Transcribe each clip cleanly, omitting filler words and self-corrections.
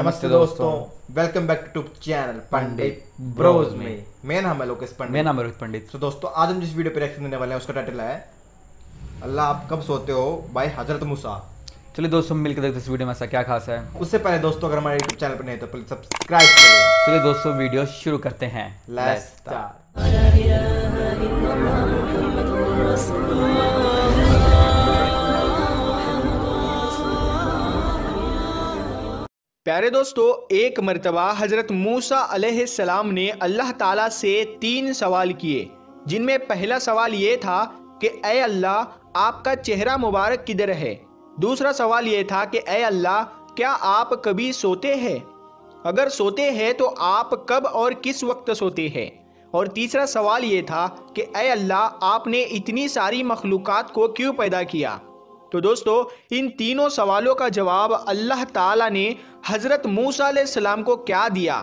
नमस्ते दोस्तों, welcome back to channel Pandit Bros में। मेरा नाम है लोकेश पंडित। मेरा नाम है रोहित पंडित। तो दोस्तों, आज हम जिस वीडियो पे रिएक्शन देने वाले हैं उसका टाइटल है अल्लाह आप कब सोते हो बाय हजरत मूसा। चलिए दोस्तों, मिलकर देखते हैं इस वीडियो में ऐसा क्या खास है। उससे पहले दोस्तों, अगर हमारे यूट्यूब चैनल पर नहीं तो प्लीज सब्सक्राइब करें। चलिए दोस्तों, वीडियो शुरू करते हैं। Let's start. प्यारे दोस्तों, एक मर्तबा हज़रत मूसा अलैहिस्सलाम ने अल्लाह ताला से 3 सवाल किए, जिनमें पहला सवाल ये था कि ऐ अल्लाह आपका चेहरा मुबारक किधर है। दूसरा सवाल ये था कि ऐ अल्लाह क्या आप कभी सोते हैं, अगर सोते हैं तो आप कब और किस वक्त सोते हैं। और तीसरा सवाल ये था कि ऐ अल्लाह आपने इतनी सारी मखलूक़ात को क्यों पैदा किया। तो दोस्तों, इन तीनों सवालों का जवाब अल्लाह ताला ने हज़रत मूसा अलैहिस्सलाम को क्या दिया,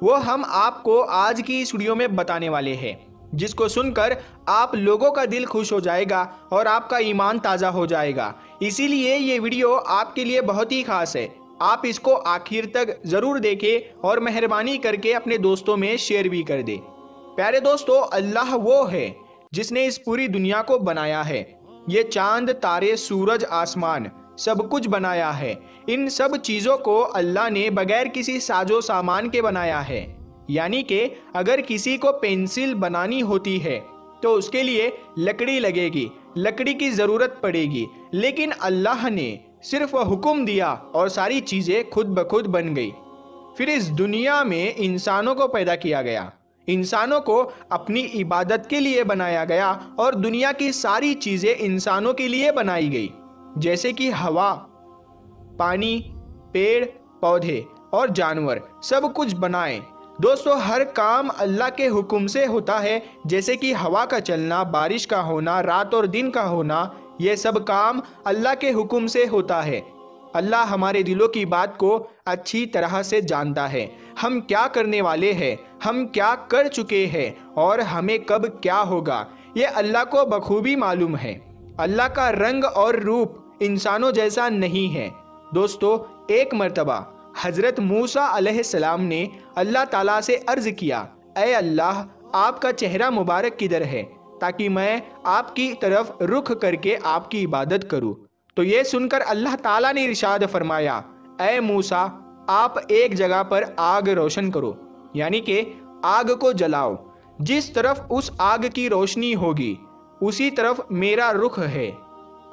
वो हम आपको आज की इस वीडियो में बताने वाले हैं, जिसको सुनकर आप लोगों का दिल खुश हो जाएगा और आपका ईमान ताज़ा हो जाएगा। इसीलिए ये वीडियो आपके लिए बहुत ही खास है। आप इसको आखिर तक ज़रूर देखें और मेहरबानी करके अपने दोस्तों में शेयर भी कर दें। प्यारे दोस्तों, अल्लाह वो है जिसने इस पूरी दुनिया को बनाया है। ये चांद, तारे, सूरज, आसमान सब कुछ बनाया है। इन सब चीज़ों को अल्लाह ने बगैर किसी साजो सामान के बनाया है। यानी कि अगर किसी को पेंसिल बनानी होती है तो उसके लिए लकड़ी लगेगी, लकड़ी की ज़रूरत पड़ेगी, लेकिन अल्लाह ने सिर्फ हुक्म दिया और सारी चीज़ें खुद ब खुद बन गई। फिर इस दुनिया में इंसानों को पैदा किया गया, इंसानों को अपनी इबादत के लिए बनाया गया और दुनिया की सारी चीज़ें इंसानों के लिए बनाई गई, जैसे कि हवा, पानी, पेड़ पौधे और जानवर सब कुछ बनाए। दोस्तों, हर काम अल्लाह के हुक्म से होता है, जैसे कि हवा का चलना, बारिश का होना, रात और दिन का होना, ये सब काम अल्लाह के हुक्म से होता है। अल्लाह हमारे दिलों की बात को अच्छी तरह से जानता है, हम क्या करने वाले हैं, हम क्या कर चुके हैं और हमें कब क्या होगा, ये अल्लाह को बखूबी मालूम है। अल्लाह का रंग और रूप इंसानों जैसा नहीं है। दोस्तों, एक मर्तबा हज़रत मूसा अलैहिस्सलाम ने अल्लाह ताला से अर्ज़ किया, ऐ अल्लाह आपका चेहरा मुबारक किधर है, ताकि मैं आपकी तरफ रुख करके आपकी इबादत करूँ। तो ये सुनकर अल्लाह ताला ने इरशाद फरमाया, ऐ मूसा आप एक जगह पर आग रोशन करो, यानी कि आग को जलाओ। जिस तरफ उस आग की रोशनी होगी उसी तरफ मेरा रुख है।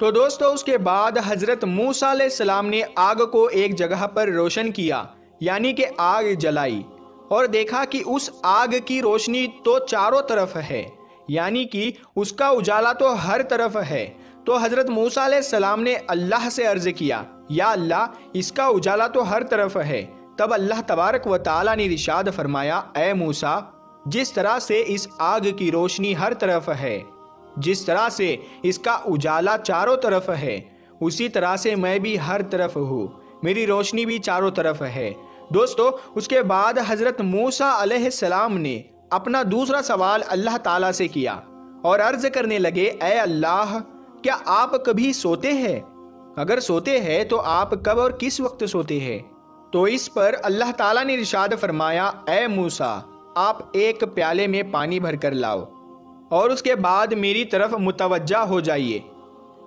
तो दोस्तों, उसके बाद हज़रत मूसा अलैहिस्सलाम ने आग को एक जगह पर रोशन किया, यानी कि आग जलाई, और देखा कि उस आग की रोशनी तो चारों तरफ है, यानी कि उसका उजाला तो हर तरफ है। तो हज़रत मूसा अलैहिस्सलाम ने अल्लाह से अर्ज़ किया, या अल्लाह इसका उजाला तो हर तरफ है। तब अल्लाह तबारक व तआला ने इरशाद फरमाया, ऐ मूसा जिस तरह से इस आग की रोशनी हर तरफ है, जिस तरह से इसका उजाला चारों तरफ है, उसी तरह से मैं भी हर तरफ हूँ, मेरी रोशनी भी चारों तरफ है। दोस्तों, उसके बाद हज़रत मूसा अलैहिस्सलाम ने अपना दूसरा सवाल अल्लाह ताला से किया और अर्ज़ करने लगे, ऐ अल्लाह क्या आप कभी सोते हैं, अगर सोते हैं तो आप कब और किस वक्त सोते हैं। तो इस पर अल्लाह ताला ने इरशाद फरमाया, ऐ मूसा आप एक प्याले में पानी भर कर लाओ और उसके बाद मेरी तरफ मुतवज्जा हो जाइए।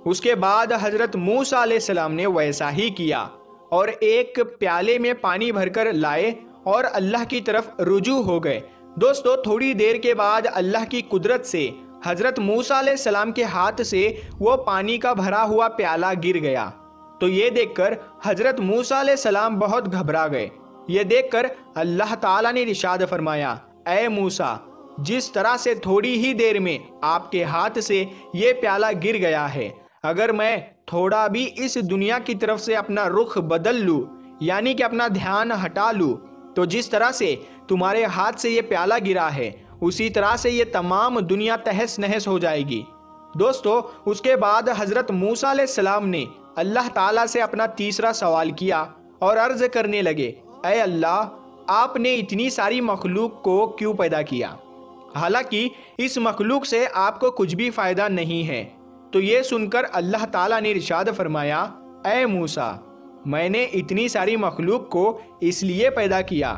उसके बाद हज़रत मूसा अलैहिस्सलाम ने वैसा ही किया और एक प्याले में पानी भरकर लाए और अल्लाह की तरफ रुजू हो गए। दोस्तों, थोड़ी देर के बाद अल्लाह की कुदरत से हज़रत मूसा अलैहिस्सलाम के हाथ से वो पानी का भरा हुआ प्याला गिर गया। तो ये देखकर हज़रत मूसा अलैहिस्सलाम बहुत घबरा गए। ये देखकर अल्लाह ताला ने इरशाद फरमाया, ऐ मूसा जिस तरह से थोड़ी ही देर में आपके हाथ से ये प्याला गिर गया है, अगर मैं थोड़ा भी इस दुनिया की तरफ से अपना रुख बदल लूँ, यानी कि अपना ध्यान हटा लूँ, तो जिस तरह से तुम्हारे हाथ से ये प्याला गिरा है उसी तरह से ये तमाम दुनिया तहस नहस हो जाएगी। दोस्तों, उसके बाद हज़रत मूसा अलैहिस्सलाम ने अल्लाह ताला से अपना तीसरा सवाल किया और अर्ज़ करने लगे, ऐ अल्लाह आपने इतनी सारी मखलूक को क्यों पैदा किया, हालांकि इस मखलूक से आपको कुछ भी फ़ायदा नहीं है। तो ये सुनकर अल्लाह ताला ने इरशाद फरमाया, ऐ मूसा मैंने इतनी सारी मखलूक को इसलिए पैदा किया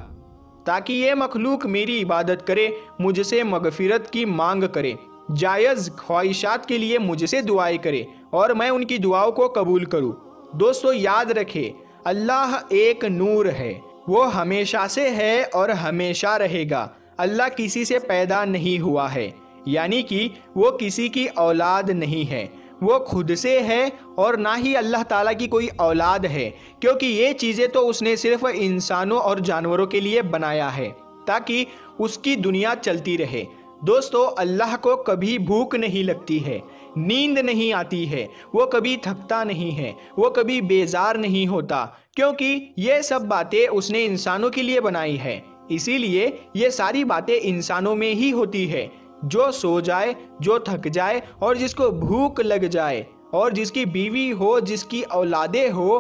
ताकि ये मखलूक मेरी इबादत करे, मुझसे मगफिरत की मांग करे, जायज़ ख्वाहिशात के लिए मुझसे दुआएं करे और मैं उनकी दुआओं को कबूल करूं। दोस्तों याद रखें, अल्लाह एक नूर है, वो हमेशा से है और हमेशा रहेगा। अल्लाह किसी से पैदा नहीं हुआ है, यानी कि वो किसी की औलाद नहीं है, वो खुद से है और ना ही अल्लाह ताला की कोई औलाद है, क्योंकि ये चीज़ें तो उसने सिर्फ इंसानों और जानवरों के लिए बनाया है ताकि उसकी दुनिया चलती रहे। दोस्तों अल्लाह को कभी भूख नहीं लगती है, नींद नहीं आती है, वो कभी थकता नहीं है, वो कभी बेजार नहीं होता, क्योंकि ये सब बातें उसने इंसानों के लिए बनाई है। इसीलिए ये सारी बातें इंसानों में ही होती है। जो सो जाए, जो थक जाए और जिसको भूख लग जाए और जिसकी बीवी हो, जिसकी औलादे हो,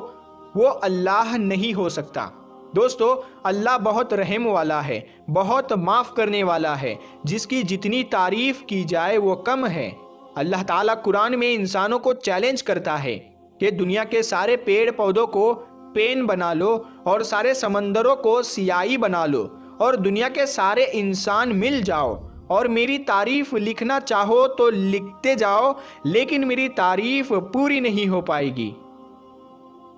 वो अल्लाह नहीं हो सकता। दोस्तों अल्लाह बहुत रहम वाला है, बहुत माफ़ करने वाला है, जिसकी जितनी तारीफ़ की जाए वो कम है। अल्लाह ताला कुरान में इंसानों को चैलेंज करता है कि दुनिया के सारे पेड़ पौधों को पेन बना लो और सारे समंदरों को सियाही बना लो और दुनिया के सारे इंसान मिल जाओ और मेरी तारीफ लिखना चाहो तो लिखते जाओ, लेकिन मेरी तारीफ पूरी नहीं हो पाएगी।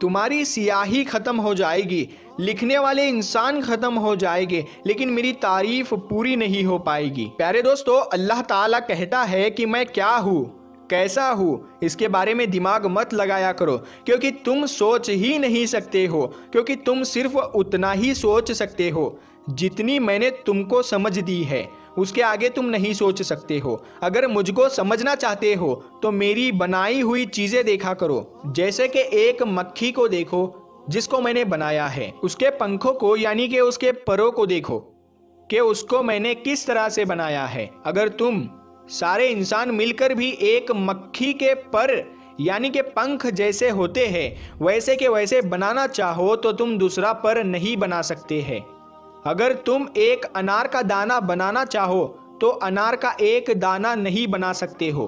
तुम्हारी सियाही खत्म हो जाएगी, लिखने वाले इंसान खत्म हो जाएंगे, लेकिन मेरी तारीफ पूरी नहीं हो पाएगी। प्यारे दोस्तों अल्लाह ताला कहता है कि मैं क्या हूँ, कैसा हूँ, इसके बारे में दिमाग मत लगाया करो, क्योंकि तुम सोच ही नहीं सकते हो, क्योंकि तुम सिर्फ उतना ही सोच सकते हो जितनी मैंने तुमको समझ दी है, उसके आगे तुम नहीं सोच सकते हो। अगर मुझको समझना चाहते हो तो मेरी बनाई हुई चीज़ें देखा करो, जैसे कि एक मक्खी को देखो जिसको मैंने बनाया है, उसके पंखों को यानी कि उसके परों को देखो कि उसको मैंने किस तरह से बनाया है। अगर तुम सारे इंसान मिलकर भी एक मक्खी के पर यानी कि पंख जैसे होते हैं वैसे के वैसे बनाना चाहो तो तुम दूसरा पर नहीं बना सकते हैं। अगर तुम एक अनार का दाना बनाना चाहो तो अनार का एक दाना नहीं बना सकते हो।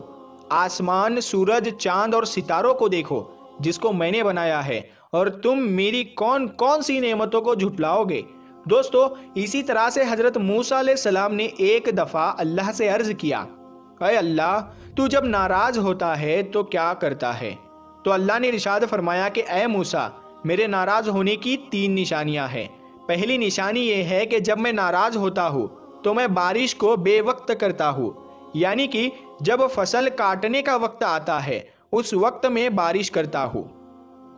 आसमान, सूरज, चांद और सितारों को देखो जिसको मैंने बनाया है, और तुम मेरी कौन कौन सी नेमतों को झुटलाओगे। दोस्तों इसी तरह से हजरत मूसा अलैहिस्सलाम ने एक दफ़ा अल्लाह से अर्ज किया, अय अल्लाह तू जब नाराज होता है तो क्या करता है? तो अल्लाह ने इरशाद फरमाया कि ए मूसा, मेरे नाराज होने की 3 निशानियां हैं। पहली निशानी ये है कि जब मैं नाराज होता हूँ तो मैं बारिश को बेवक्त करता हूँ, यानी कि जब फसल काटने का वक्त आता है उस वक्त में बारिश करता हूँ,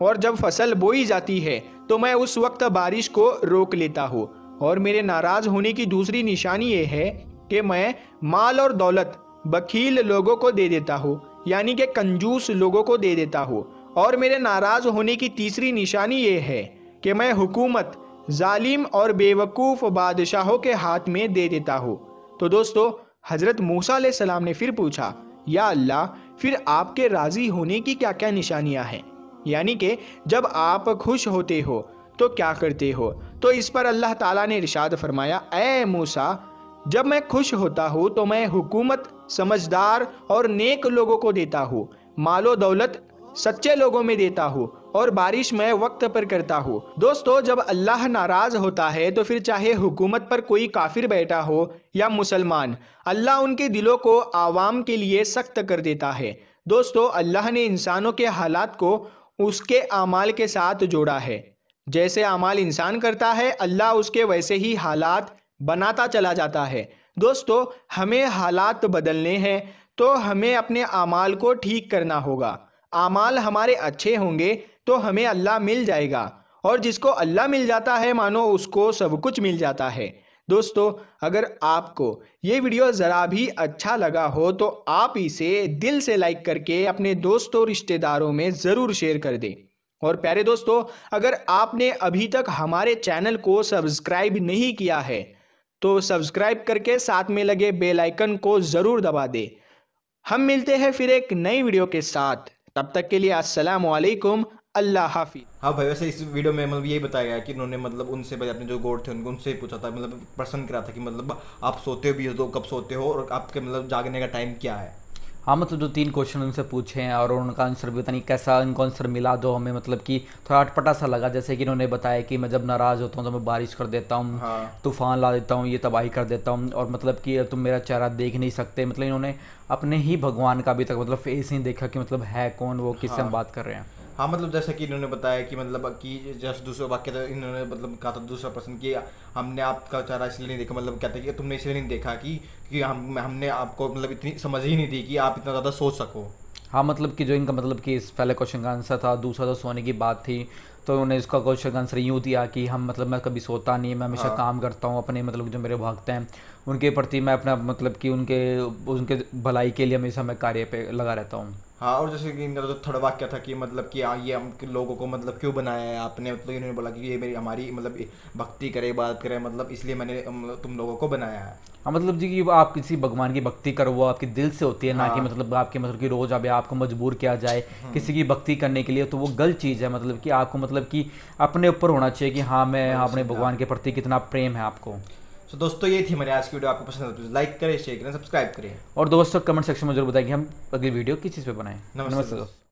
और जब फसल बोई जाती है तो मैं उस वक्त बारिश को रोक लेता हूँ। और मेरे नाराज होने की दूसरी निशानी ये है कि मैं माल और दौलत बखील लोगों को दे देता हूँ, यानी कि कंजूस लोगों को दे देता हूँ। और मेरे नाराज होने की तीसरी निशानी ये है कि मैं हुकूमत जालिम और बेवकूफ़ बादशाहों के हाथ में दे देता हूँ। तो दोस्तों हज़रत मूसा अलैहिस्सलाम ने फिर पूछा, या अल्लाह फिर आपके राज़ी होने की क्या क्या निशानियाँ हैं, यानी कि जब आप खुश होते हो तो क्या करते हो? तो इस पर अल्लाह ताला ने इरशाद फरमाया, ए मूसा, जब मैं खुश होता हूँ तो मैं हुकूमत समझदार और नेक लोगों को देता हूँ, मालो दौलत सच्चे लोगों में देता हूँ, और बारिश मैं वक्त पर करता हूँ। दोस्तों जब अल्लाह नाराज़ होता है तो फिर चाहे हुकूमत पर कोई काफिर बैठा हो या मुसलमान, अल्लाह उनके दिलों को आवाम के लिए सख्त कर देता है। दोस्तों अल्लाह ने इंसानों के हालात को उसके आमाल के साथ जोड़ा है। जैसे आमाल इंसान करता है अल्लाह उसके वैसे ही हालात बनाता चला जाता है। दोस्तों हमें हालात बदलने हैं तो हमें अपने आमाल को ठीक करना होगा। आमाल हमारे अच्छे होंगे तो हमें अल्लाह मिल जाएगा, और जिसको अल्लाह मिल जाता है मानो उसको सब कुछ मिल जाता है। दोस्तों अगर आपको ये वीडियो ज़रा भी अच्छा लगा हो तो आप इसे दिल से लाइक करके अपने दोस्तों रिश्तेदारों में ज़रूर शेयर कर दें। और प्यारे दोस्तों अगर आपने अभी तक हमारे चैनल को सब्सक्राइब नहीं किया है तो सब्सक्राइब करके साथ में लगे बेल आइकन को ज़रूर दबा दें। हम मिलते हैं फिर एक नई वीडियो के साथ, तब तक के लिए अस्सलाम वालेकुम, अल्लाह हाफिज़। हाँ भाई, वैसे इस वीडियो में मतलब यही बताया गया कि उन्होंने मतलब उनसे भाई अपने जो गॉड थे उनसे पूछा था, मतलब प्रश्न करा था कि मतलब आप सोते भी हो तो कब सोते हो और आपके मतलब जागने का टाइम क्या है। हाँ मतलब जो 3 क्वेश्चन उनसे पूछे हैं और उनका आंसर भी पता नहीं कैसा इनको आंसर मिला, जो हमें मतलब कि थोड़ा अटपटा सा लगा। जैसे कि इन्होंने बताया कि मैं जब नाराज़ होता हूँ तो मैं बारिश कर देता हूँ, हाँ। तूफान ला देता हूँ, ये तबाही कर देता हूँ, और मतलब कि तुम मेरा चेहरा देख नहीं सकते। मतलब इन्होंने अपने ही भगवान का अभी तक मतलब फेस नहीं देखा कि मतलब है कौन वो, किससे हम बात कर रहे हैं। हाँ मतलब जैसे कि इन्होंने बताया कि मतलब कि जैसे दूसरा वाक्य था, इन्होंने मतलब कहा था दूसरा प्रश्न कि हमने आपका चेहरा इसलिए नहीं देखा, मतलब कहते हैं कि तुमने इसलिए नहीं देखा कि हमने आपको मतलब इतनी समझ ही नहीं दी कि आप इतना ज़्यादा सोच सको। हाँ मतलब कि जो इनका मतलब कि इस पहले क्वेश्चन का आंसर था, दूसरा तो सोने की बात थी, तो उन्होंने इसका क्वेश्चन का आंसर यूँ दिया कि हम मतलब मैं कभी सोता नहीं, मैं हमेशा काम करता हूँ, अपने मतलब जो मेरे भक्त हैं उनके प्रति मैं अपना मतलब कि उनके उनके भलाई के लिए हमेशा मैं कार्य पे लगा रहता हूँ। हाँ और जैसे कि इनका जो थर्ड वाक्य था कि मतलब कि ये हम लोगों को मतलब क्यों बनाया है आपने, मतलब इन्होंने बोला कि ये मेरी हमारी मतलब भक्ति करे, बात करे, मतलब इसलिए मैंने मतलब तुम लोगों को बनाया है। हाँ मतलब जी कि आप किसी भगवान की भक्ति करो वो आपके दिल से होती है, ना कि हाँ। मतलब आपके मतलब कि रोज़ अब आपको मजबूर किया जाए किसी की भक्ति करने के लिए, तो वो गलत चीज़ है। मतलब कि आपको मतलब कि अपने ऊपर होना चाहिए कि हाँ मैं अपने भगवान के प्रति कितना प्रेम है आपको। तो दोस्तों ये थी हमारी आज की वीडियो, आपको पसंद है तो लाइक करें, शेयर करें, सब्सक्राइब करें। और दोस्तों कमेंट सेक्शन में जरूर बताएं कि हम अगली वीडियो किस चीज़ पे बनाएं। नमस्ते दोस्तों।